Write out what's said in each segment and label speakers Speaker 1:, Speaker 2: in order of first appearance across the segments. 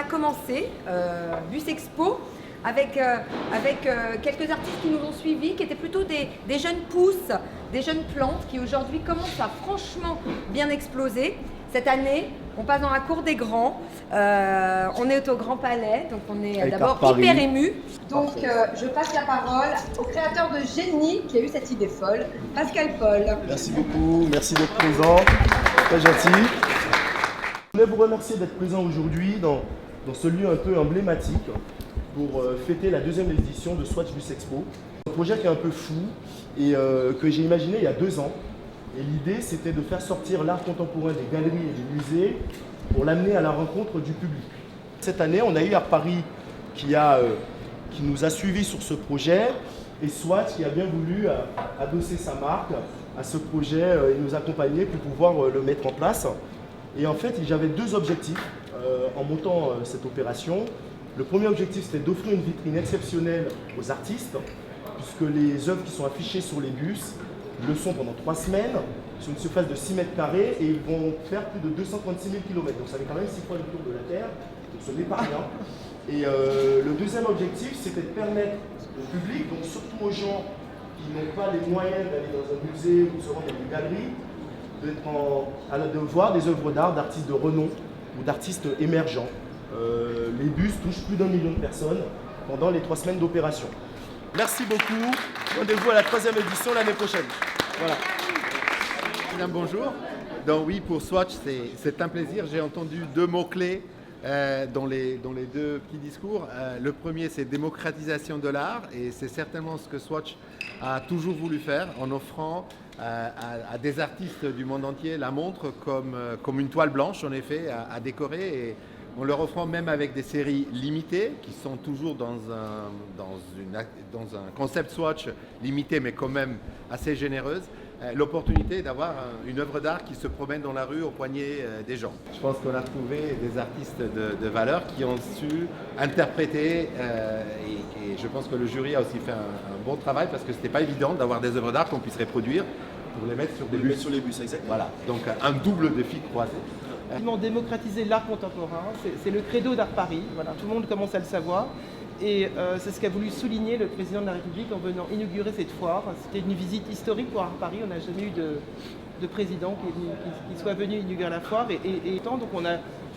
Speaker 1: commencé Bus Expo avec quelques artistes qui nous ont suivis, qui étaient plutôt des jeunes pousses, des jeunes plantes qui aujourd'hui commencent à franchement bien exploser. Cette année, on passe dans la cour des grands, on est au Grand Palais, donc on est d'abord hyper ému. Donc je passe la parole au créateur de Génie qui a eu cette idée folle, Pascal Paul.
Speaker 2: Merci beaucoup, merci d'être présent, très gentil. Je voulais vous remercier d'être présent aujourd'hui dans ce lieu un peu emblématique pour fêter la deuxième édition de Swatch Bus Expo. Un projet qui est un peu fou et que j'ai imaginé il y a 2 ans. Et l'idée, c'était de faire sortir l'art contemporain des galeries et des musées pour l'amener à la rencontre du public. Cette année, on a eu Art Paris qui nous a suivis sur ce projet et Swatch qui a bien voulu adosser sa marque à ce projet et nous accompagner pour pouvoir le mettre en place. Et en fait, j'avais 2 objectifs en montant cette opération. Le premier objectif, c'était d'offrir une vitrine exceptionnelle aux artistes, puisque les œuvres qui sont affichées sur les bus le sont pendant 3 semaines, sur une surface de 6 mètres carrés, et ils vont faire plus de 236 000 km. Donc ça fait quand même 6 fois le tour de la Terre, donc ce n'est pas rien. Et le deuxième objectif, c'était de permettre au public, donc surtout aux gens qui n'ont pas les moyens d'aller dans un musée ou de se rendre dans une galerie, de voir des œuvres d'art d'artistes de renom ou d'artistes émergents. Les bus touchent plus d'1 million de personnes pendant les 3 semaines d'opération. Merci beaucoup. Rendez-vous à la 3e édition l'année prochaine. Voilà.
Speaker 3: Madame, bonjour. Donc oui, pour Swatch, c'est un plaisir. J'ai entendu 2 mots-clés dans les 2 petits discours. Le premier, c'est démocratisation de l'art, et c'est certainement ce que Swatch a toujours voulu faire en offrant à des artistes du monde entier la montre comme une toile blanche, en effet, à décorer. Et en leur offrant même avec des séries limitées, qui sont toujours dans un concept Swatch limité, mais quand même assez généreuse, l'opportunité d'avoir une œuvre d'art qui se promène dans la rue au poignet des gens. Je pense qu'on a trouvé des artistes de valeur qui ont su interpréter et je pense que le jury a aussi fait un bon travail, parce que c'était pas évident d'avoir des œuvres d'art qu'on puisse reproduire pour les mettre sur des bus.
Speaker 2: Sur les bus, exactement.
Speaker 3: Voilà, donc un double défi croisé.
Speaker 4: Démocratiser l'art contemporain, c'est le credo d'Art Paris, voilà, tout le monde commence à le savoir. Et c'est ce qu'a voulu souligner le président de la République en venant inaugurer cette foire. C'était une visite historique pour Art Paris, on n'a jamais eu de président qui soit venu inaugurer la foire. Donc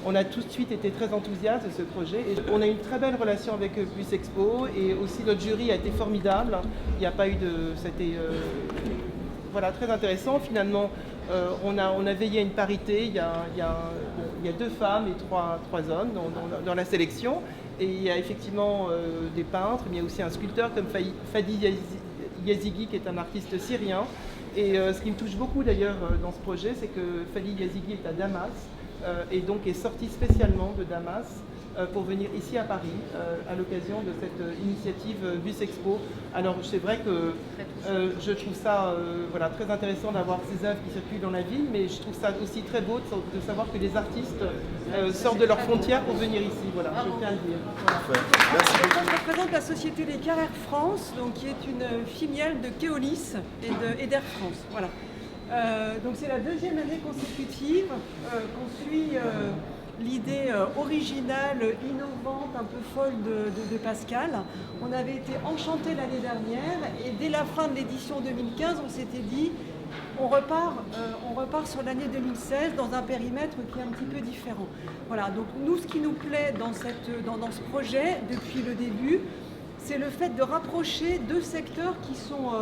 Speaker 4: on a tout de suite été très enthousiastes de ce projet. Et on a eu une très belle relation avec Bus Expo, et aussi notre jury a été formidable. Il n'y a pas eu de... C'était voilà, très intéressant. Finalement, on a veillé à une parité. Il y a 2 femmes et 3 hommes dans la sélection. Et il y a effectivement des peintres, mais il y a aussi un sculpteur comme Fadi Yazigi, qui est un artiste syrien. Et ce qui me touche beaucoup d'ailleurs dans ce projet, c'est que Fadi Yazigi est à Damas, et donc est sorti spécialement de Damas pour venir ici à Paris à l'occasion de cette initiative Bus Expo. Alors c'est vrai que je trouve ça voilà, très intéressant d'avoir ces œuvres qui circulent dans la ville, mais je trouve ça aussi très beau de savoir que les artistes sortent de leurs frontières pour venir ici. Voilà, je tiens à le dire. Voilà.
Speaker 5: Je représente la société Les Cars Air France, donc, qui est une filiale de Keolis et d'Air France. Voilà. Donc c'est la 2e année consécutive qu'on suit l'idée originale, innovante, un peu folle de Pascal. On avait été enchantés l'année dernière, et dès la fin de l'édition 2015, on s'était dit on repart sur l'année 2016 dans un périmètre qui est un petit peu différent. Voilà, donc nous, ce qui nous plaît dans ce projet depuis le début, c'est le fait de rapprocher 2 secteurs qui sont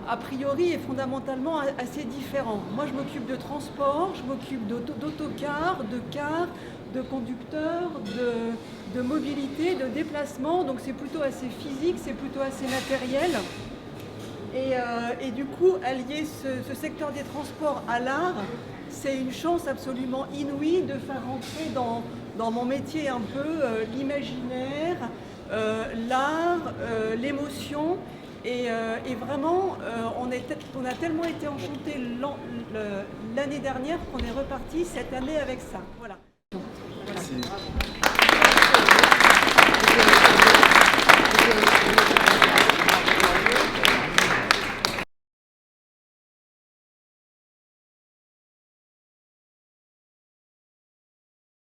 Speaker 5: a priori et fondamentalement assez différents. Moi, je m'occupe de transport, je m'occupe d'autocars, de cars, de conducteurs, de mobilité, de déplacement. Donc c'est plutôt assez physique, c'est plutôt assez matériel. Et du coup, allier ce secteur des transports à l'art, c'est une chance absolument inouïe de faire entrer dans mon métier un peu l'imaginaire, l'art, l'émotion. Et vraiment, on a tellement été enchantés l'année dernière qu'on est reparti cette année avec ça. Voilà.
Speaker 2: Merci.